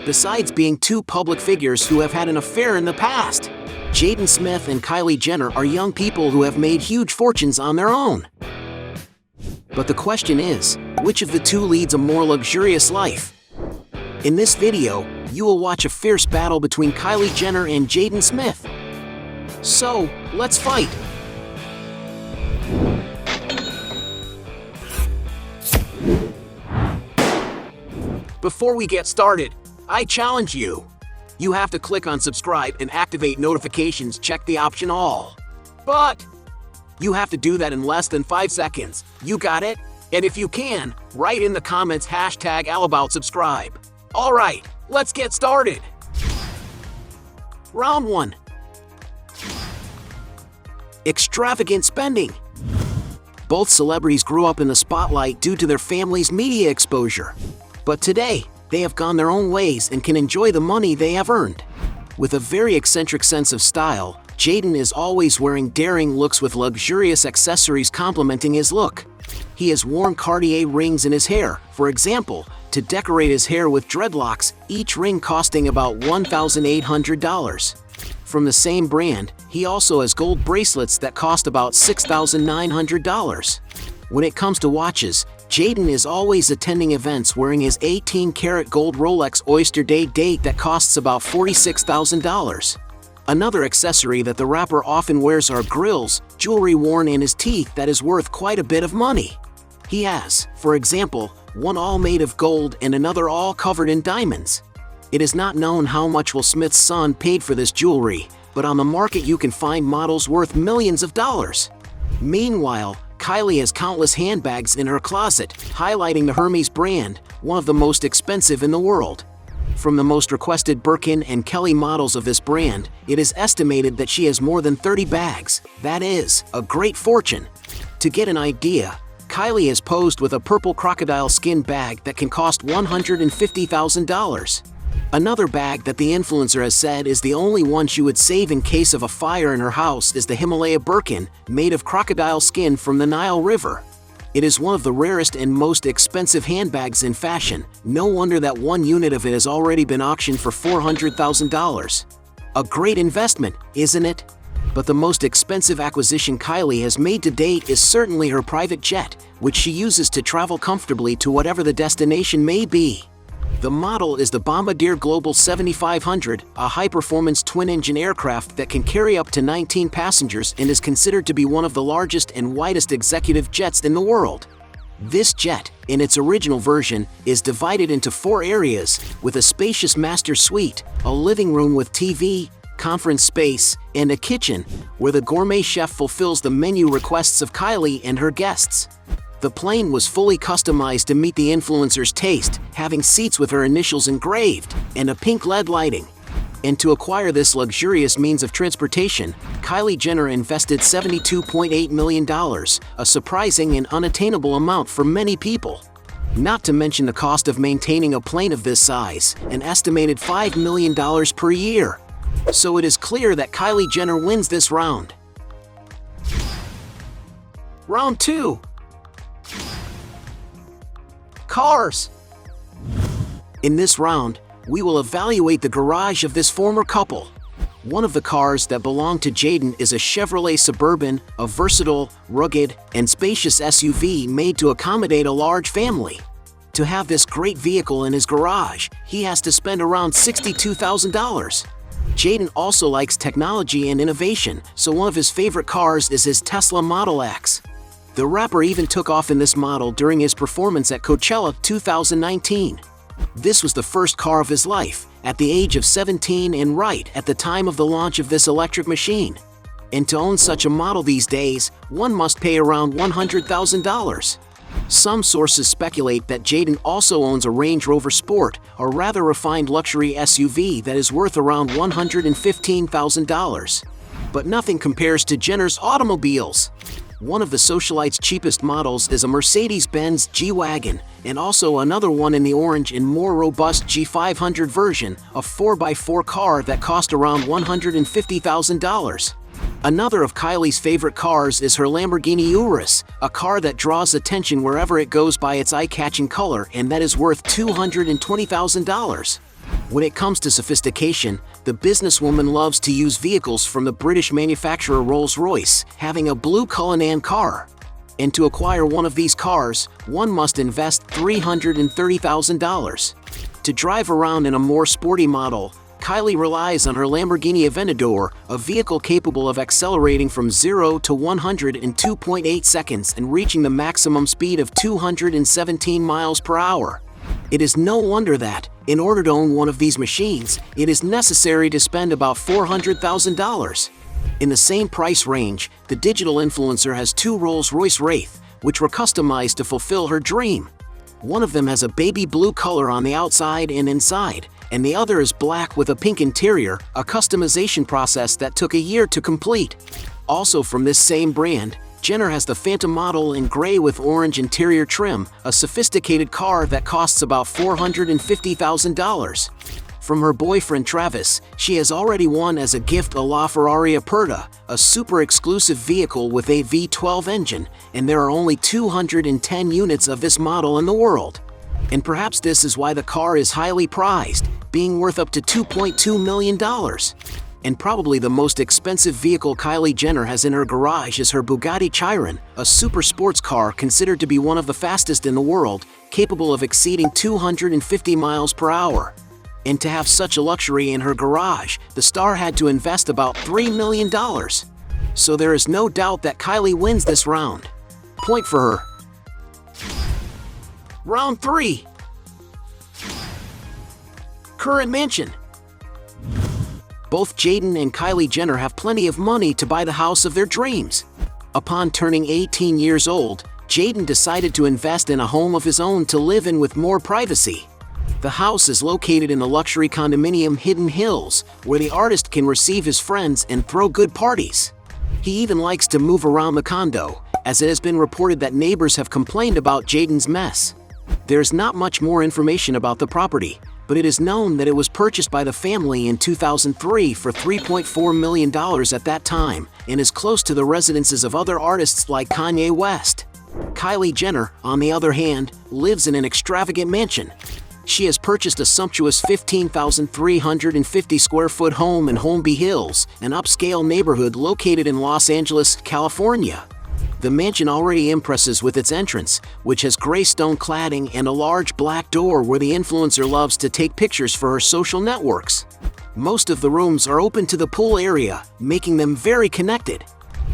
besides being two public figures who have had an affair in the past. Jaden Smith and Kylie Jenner are young people who have made huge fortunes on their own. But the question is, which of the two leads a more luxurious life? In this video, you will watch a fierce battle between Kylie Jenner and Jaden Smith. So, let's fight! Before we get started, I challenge you. You have to click on subscribe and activate notifications, check the option all. But you have to do that in less than 5 seconds. You got it? And if you can, write in the comments #allaboutSubscribe. Alright, let's get started. Round 1. Extravagant spending. Both celebrities grew up in the spotlight due to their family's media exposure. But today, they have gone their own ways and can enjoy the money they have earned. With a very eccentric sense of style, Jaden is always wearing daring looks with luxurious accessories complementing his look. He has worn Cartier rings in his hair, for example, to decorate his hair with dreadlocks, each ring costing about $1,800. From the same brand, he also has gold bracelets that cost about $6,900. When it comes to watches, Jaden is always attending events wearing his 18-karat gold Rolex Oyster Day date that costs about $46,000. Another accessory that the rapper often wears are grills, jewelry worn in his teeth that is worth quite a bit of money. He has, for example, one all made of gold and another all covered in diamonds. It is not known how much Will Smith's son paid for this jewelry, but on the market you can find models worth millions of dollars. Meanwhile, Kylie has countless handbags in her closet, highlighting the Hermes brand, one of the most expensive in the world. From the most requested Birkin and Kelly models of this brand, it is estimated that she has more than 30 bags. That is a great fortune. To get an idea, Kylie has posed with a purple crocodile skin bag that can cost $150,000. Another bag that the influencer has said is the only one she would save in case of a fire in her house is the Himalaya Birkin, made of crocodile skin from the Nile River. It is one of the rarest and most expensive handbags in fashion. No wonder that one unit of it has already been auctioned for $400,000. A great investment, isn't it? But the most expensive acquisition Kylie has made to date is certainly her private jet, which she uses to travel comfortably to whatever the destination may be. The model is the Bombardier Global 7500, a high-performance twin-engine aircraft that can carry up to 19 passengers and is considered to be one of the largest and widest executive jets in the world. This jet, in its original version, is divided into 4 areas, with a spacious master suite, a living room with TV, conference space, and a kitchen, where the gourmet chef fulfills the menu requests of Kylie and her guests. The plane was fully customized to meet the influencer's taste, having seats with her initials engraved and a pink LED lighting. And to acquire this luxurious means of transportation, Kylie Jenner invested $72.8 million, a surprising and unattainable amount for many people. Not to mention the cost of maintaining a plane of this size, an estimated $5 million per year. So it is clear that Kylie Jenner wins this round. Round 2. Cars. In this round, we will evaluate the garage of this former couple. One of the cars that belong to Jaden is a Chevrolet Suburban, a versatile, rugged, and spacious SUV made to accommodate a large family. To have this great vehicle in his garage, he has to spend around $62,000. Jaden also likes technology and innovation, so one of his favorite cars is his Tesla Model X. The rapper even took off in this model during his performance at Coachella 2019. This was the first car of his life, at the age of 17 and right at the time of the launch of this electric machine. And to own such a model these days, one must pay around $100,000. Some sources speculate that Jaden also owns a Range Rover Sport, a rather refined luxury SUV that is worth around $115,000. But nothing compares to Jenner's automobiles. One of the socialite's cheapest models is a Mercedes-Benz G-Wagon, and also another one in the orange and more robust G500 version, a 4x4 car that cost around $150,000. Another of Kylie's favorite cars is her Lamborghini Urus, a car that draws attention wherever it goes by its eye-catching color and that is worth $220,000. When it comes to sophistication, the businesswoman loves to use vehicles from the British manufacturer Rolls-Royce, having a blue Cullinan car. And to acquire one of these cars, one must invest $330,000. To drive around in a more sporty model, Kylie relies on her Lamborghini Aventador, a vehicle capable of accelerating from 0 to 100 in 2.8 seconds and reaching the maximum speed of 217 miles per hour. It is no wonder that, in order to own one of these machines, it is necessary to spend about $400,000. In the same price range, the digital influencer has two Rolls-Royce Wraith, which were customized to fulfill her dream. One of them has a baby blue color on the outside and inside, and the other is black with a pink interior, a customization process that took a year to complete. Also from this same brand, Jenner has the Phantom model in gray with orange interior trim, a sophisticated car that costs about $450,000. From her boyfriend Travis, she has already won as a gift a LaFerrari Aperta, a super exclusive vehicle with a V12 engine, and there are only 210 units of this model in the world. And perhaps this is why the car is highly prized, being worth up to $2.2 million. And probably the most expensive vehicle Kylie Jenner has in her garage is her Bugatti Chiron, a super sports car considered to be one of the fastest in the world, capable of exceeding 250 miles per hour. And to have such a luxury in her garage, the star had to invest about $3 million. So there is no doubt that Kylie wins this round. Point for her. Round 3. Current mansion. Both Jaden and Kylie Jenner have plenty of money to buy the house of their dreams. Upon turning 18 years old, Jaden decided to invest in a home of his own to live in with more privacy. The house is located in the luxury condominium Hidden Hills, where the artist can receive his friends and throw good parties. He even likes to move around the condo, as it has been reported that neighbors have complained about Jaden's mess. There's not much more information about the property, but it is known that it was purchased by the family in 2003 for $3.4 million at that time, and is close to the residences of other artists like Kanye West. Kylie Jenner, on the other hand, lives in an extravagant mansion. She has purchased a sumptuous 15,350 square foot home in Holmby Hills, an upscale neighborhood located in Los Angeles, California. The mansion already impresses with its entrance, which has gray stone cladding and a large black door where the influencer loves to take pictures for her social networks. Most of the rooms are open to the pool area, making them very connected.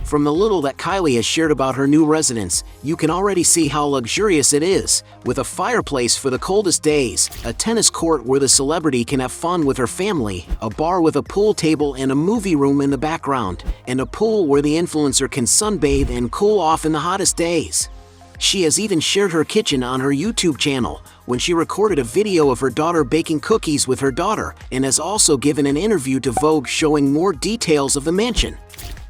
From the little that Kylie has shared about her new residence, you can already see how luxurious it is, with a fireplace for the coldest days, a tennis court where the celebrity can have fun with her family, a bar with a pool table and a movie room in the background, and a pool where the influencer can sunbathe and cool off in the hottest days. She has even shared her kitchen on her YouTube channel, when she recorded a video of her daughter baking cookies with her daughter, and has also given an interview to Vogue showing more details of the mansion.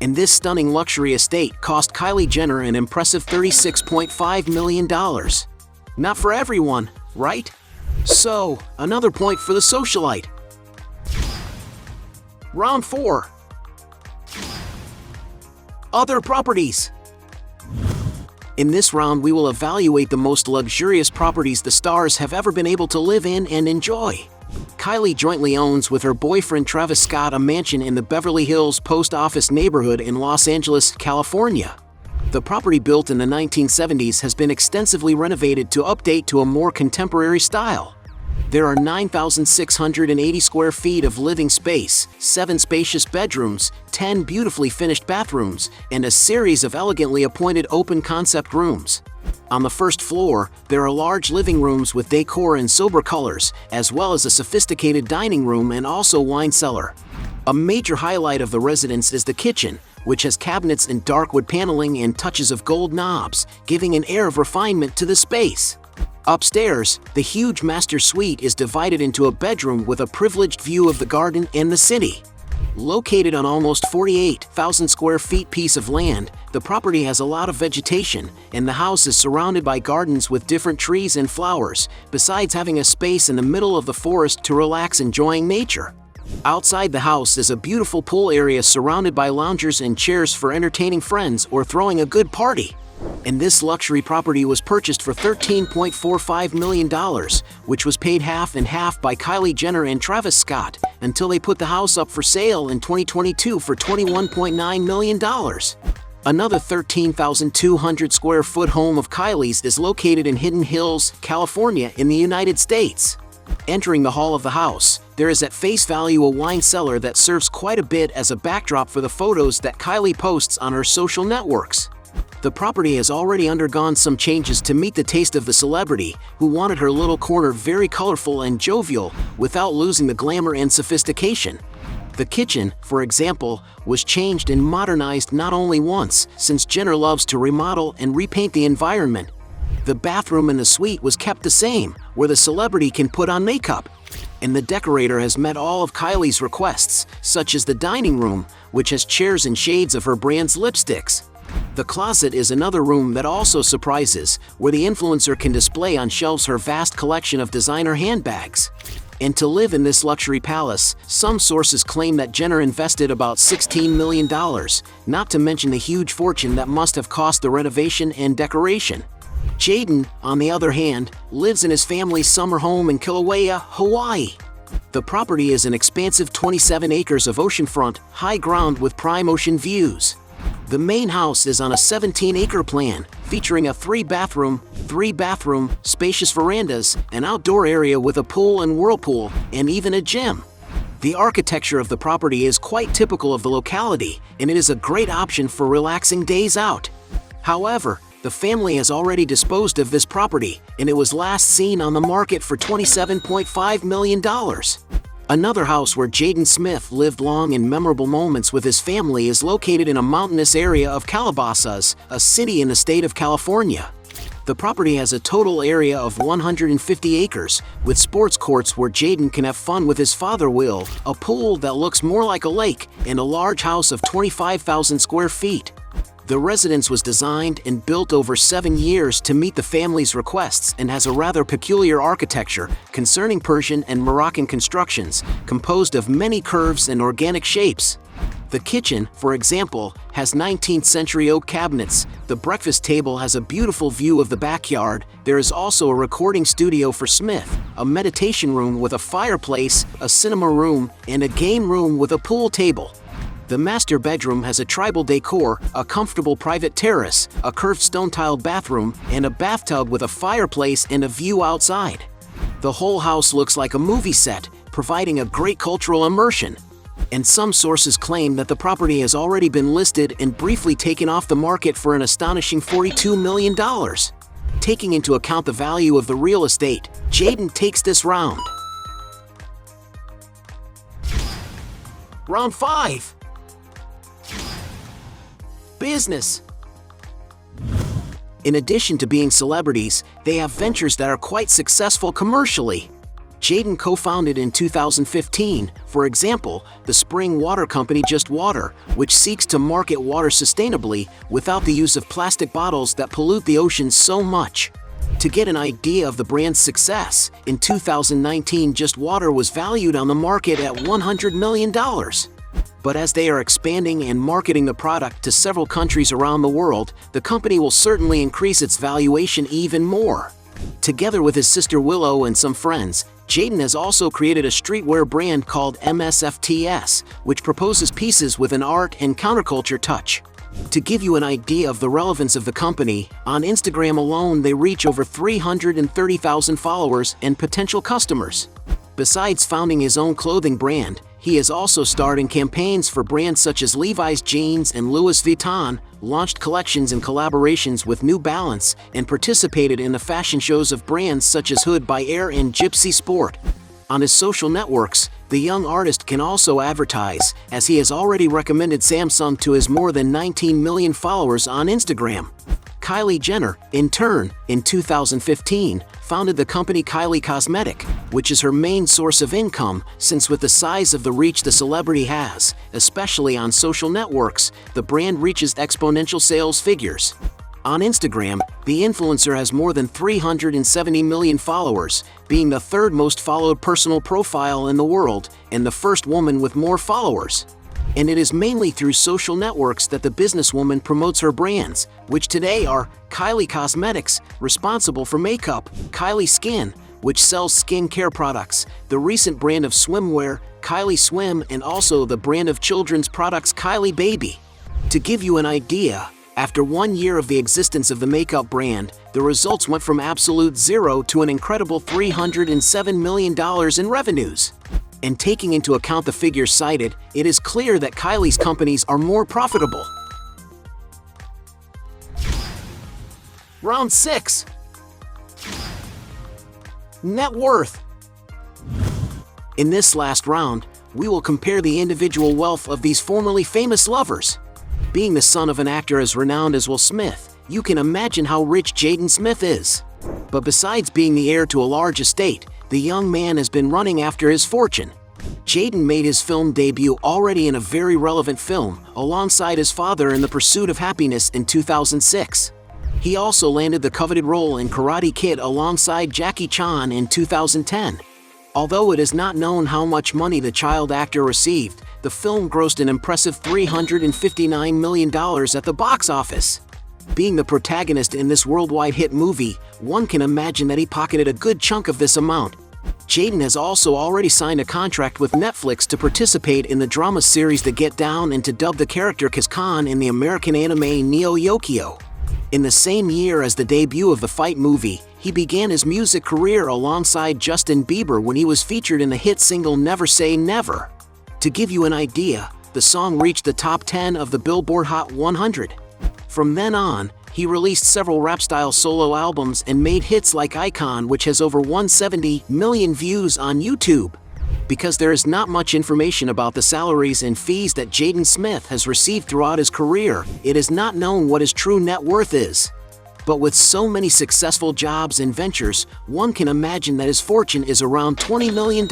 And this stunning luxury estate cost Kylie Jenner an impressive $36.5 million. Not for everyone, right? So, another point for the socialite. Round 4. Other properties. In this round, we will evaluate the most luxurious properties the stars have ever been able to live in and enjoy. Kylie jointly owns with her boyfriend Travis Scott a mansion in the Beverly Hills Post Office neighborhood in Los Angeles, California. The property, built in the 1970s, has been extensively renovated to update to a more contemporary style. There are 9,680 square feet of living space, 7 spacious bedrooms, 10 beautifully finished bathrooms, and a series of elegantly appointed open-concept rooms. On the first floor, there are large living rooms with decor in sober colors, as well as a sophisticated dining room and also wine cellar. A major highlight of the residence is the kitchen, which has cabinets in dark wood paneling and touches of gold knobs, giving an air of refinement to the space. Upstairs, the huge master suite is divided into a bedroom with a privileged view of the garden and the city. Located on almost 48,000 square feet piece of land, the property has a lot of vegetation, and the house is surrounded by gardens with different trees and flowers, besides having a space in the middle of the forest to relax enjoying nature. Outside the house is a beautiful pool area surrounded by loungers and chairs for entertaining friends or throwing a good party. And this luxury property was purchased for $13.45 million, which was paid half and half by Kylie Jenner and Travis Scott, until they put the house up for sale in 2022 for $21.9 million. Another 13,200 square foot home of Kylie's is located in Hidden Hills, California in the United States. Entering the hall of the house, there is at face value a wine cellar that serves quite a bit as a backdrop for the photos that Kylie posts on her social networks. The property has already undergone some changes to meet the taste of the celebrity, who wanted her little corner very colorful and jovial without losing the glamour and sophistication. The kitchen, for example, was changed and modernized not only once, since Jenner loves to remodel and repaint the environment. The bathroom in the suite was kept the same, where the celebrity can put on makeup. And the decorator has met all of Kylie's requests, such as the dining room, which has chairs and shades of her brand's lipsticks. The closet is another room that also surprises, where the influencer can display on shelves her vast collection of designer handbags. And to live in this luxury palace, some sources claim that Jenner invested about $16 million, not to mention the huge fortune that must have cost the renovation and decoration. Jaden, on the other hand, lives in his family's summer home in Kilauea, Hawaii. The property is an expansive 27 acres of oceanfront, high ground with prime ocean views. The main house is on a 17-acre plan, featuring a 3-bathroom, spacious verandas, an outdoor area with a pool and whirlpool, and even a gym. The architecture of the property is quite typical of the locality, and it is a great option for relaxing days out. However, the family has already disposed of this property, and it was last seen on the market for $27.5 million. Another house where Jaden Smith lived long and memorable moments with his family is located in a mountainous area of Calabasas, a city in the state of California. The property has a total area of 150 acres, with sports courts where Jaden can have fun with his father Will, a pool that looks more like a lake, and a large house of 25,000 square feet. The residence was designed and built over 7 years to meet the family's requests and has a rather peculiar architecture concerning Persian and Moroccan constructions, composed of many curves and organic shapes. The kitchen, for example, has 19th-century oak cabinets. The breakfast table has a beautiful view of the backyard. There is also a recording studio for Smith, a meditation room with a fireplace, a cinema room, and a game room with a pool table. The master bedroom has a tribal decor, a comfortable private terrace, a curved stone-tiled bathroom, and a bathtub with a fireplace and a view outside. The whole house looks like a movie set, providing a great cultural immersion. And some sources claim that the property has already been listed and briefly taken off the market for an astonishing $42 million. Taking into account the value of the real estate, Jaden takes this round. Round 5. Business. In addition to being celebrities, they have ventures that are quite successful commercially. Jaden co-founded in 2015, for example, the spring water company Just Water, which seeks to market water sustainably without the use of plastic bottles that pollute the oceans so much. To get an idea of the brand's success, in 2019 Just Water was valued on the market at $100 million. But as they are expanding and marketing the product to several countries around the world, the company will certainly increase its valuation even more. Together with his sister Willow and some friends, Jaden has also created a streetwear brand called MSFTS, which proposes pieces with an art and counterculture touch. To give you an idea of the relevance of the company, on Instagram alone they reach over 330,000 followers and potential customers. Besides founding his own clothing brand, he has also starred in campaigns for brands such as Levi's Jeans and Louis Vuitton, launched collections and collaborations with New Balance, and participated in the fashion shows of brands such as Hood by Air and Gypsy Sport. On his social networks, the young artist can also advertise, as he has already recommended Samsung to his more than 19 million followers on Instagram. Kylie Jenner, in turn, in 2015, founded the company Kylie Cosmetic, which is her main source of income, since with the size of the reach the celebrity has, especially on social networks, the brand reaches exponential sales figures. On Instagram, the influencer has more than 370 million followers, being the third most followed personal profile in the world, and the first woman with more followers. And it is mainly through social networks that the businesswoman promotes her brands, which today are Kylie Cosmetics, responsible for makeup, Kylie Skin, which sells skincare products, the recent brand of swimwear, Kylie Swim, and also the brand of children's products, Kylie Baby. To give you an idea, after 1 year of the existence of the makeup brand, the results went from absolute zero to an incredible $307 million in revenues. And taking into account the figures cited, it is clear that Kylie's companies are more profitable. Round 6. Net worth. In this last round, we will compare the individual wealth of these formerly famous lovers. Being the son of an actor as renowned as Will Smith, you can imagine how rich Jaden Smith is. But besides being the heir to a large estate, the young man has been running after his fortune. Jaden made his film debut already in a very relevant film, alongside his father in The Pursuit of Happiness in 2006. He also landed the coveted role in Karate Kid alongside Jackie Chan in 2010. Although it is not known how much money the child actor received, the film grossed an impressive $359 million at the box office. Being the protagonist in this worldwide hit movie, one can imagine that he pocketed a good chunk of this amount. Jaden has also already signed a contract with Netflix to participate in the drama series The Get Down and to dub the character Kaz in the American anime Neo Yokio. In the same year as the debut of the Fight movie, he began his music career alongside Justin Bieber when he was featured in the hit single Never Say Never. To give you an idea, the song reached the top 10 of the Billboard Hot 100. From then on, he released several rap-style solo albums and made hits like Icon, which has over 170 million views on YouTube. Because there is not much information about the salaries and fees that Jaden Smith has received throughout his career, it is not known what his true net worth is. But with so many successful jobs and ventures, one can imagine that his fortune is around $20 million.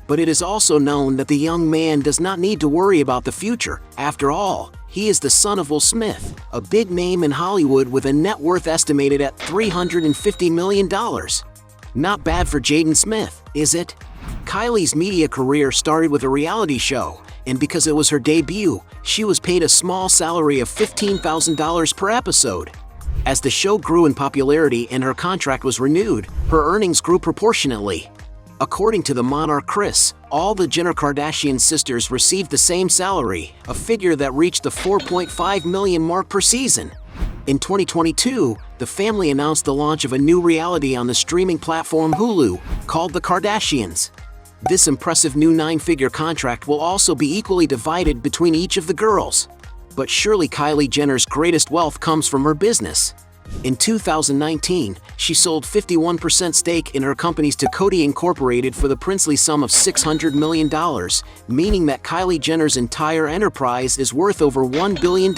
But it is also known that the young man does not need to worry about the future. After all, he is the son of Will Smith, a big name in Hollywood with a net worth estimated at $350 million. Not bad for Jaden Smith, is it? Kylie's media career started with a reality show, and because it was her debut, she was paid a small salary of $15,000 per episode. As the show grew in popularity and her contract was renewed, her earnings grew proportionately. According to the Monarch Chris, all the Jenner Kardashian sisters received the same salary, a figure that reached the $4.5 million mark per season. In 2022, the family announced the launch of a new reality on the streaming platform Hulu, called The Kardashians. This impressive new 9-figure contract will also be equally divided between each of the girls. But surely Kylie Jenner's greatest wealth comes from her business. In 2019, she sold 51% stake in her companies to Coty Incorporated for the princely sum of $600 million, meaning that Kylie Jenner's entire enterprise is worth over $1 billion.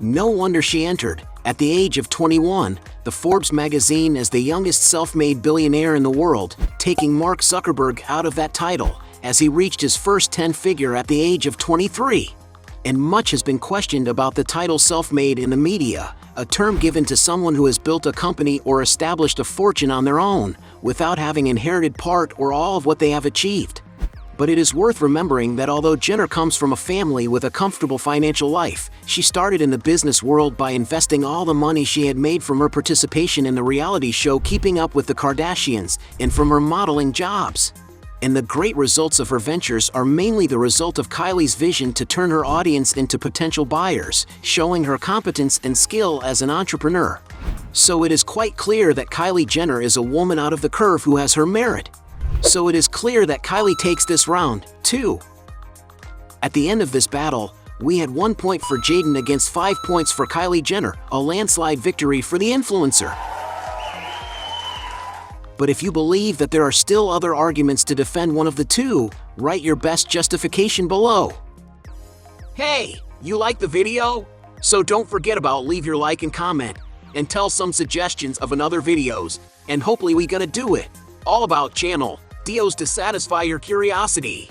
No wonder she entered, at the age of 21, the Forbes magazine as the youngest self-made billionaire in the world, taking Mark Zuckerberg out of that title, as he reached his first 10-figure at the age of 23. And much has been questioned about the title self-made in the media, a term given to someone who has built a company or established a fortune on their own, without having inherited part or all of what they have achieved. But it is worth remembering that although Jenner comes from a family with a comfortable financial life, she started in the business world by investing all the money she had made from her participation in the reality show Keeping Up with the Kardashians and from her modeling jobs. And the great results of her ventures are mainly the result of Kylie's vision to turn her audience into potential buyers, showing her competence and skill as an entrepreneur. So it is quite clear that Kylie Jenner is a woman out of the curve who has her merit. So it is clear that Kylie takes this round, too. At the end of this battle, we had 1 point for Jaden against 5 points for Kylie Jenner, a landslide victory for the influencer. But if you believe that there are still other arguments to defend one of the two, write your best justification below. Hey, you like the video? So don't forget about leave your like and comment, and tell some suggestions of another videos, and hopefully we gonna do it. All about channel, Dios to satisfy your curiosity.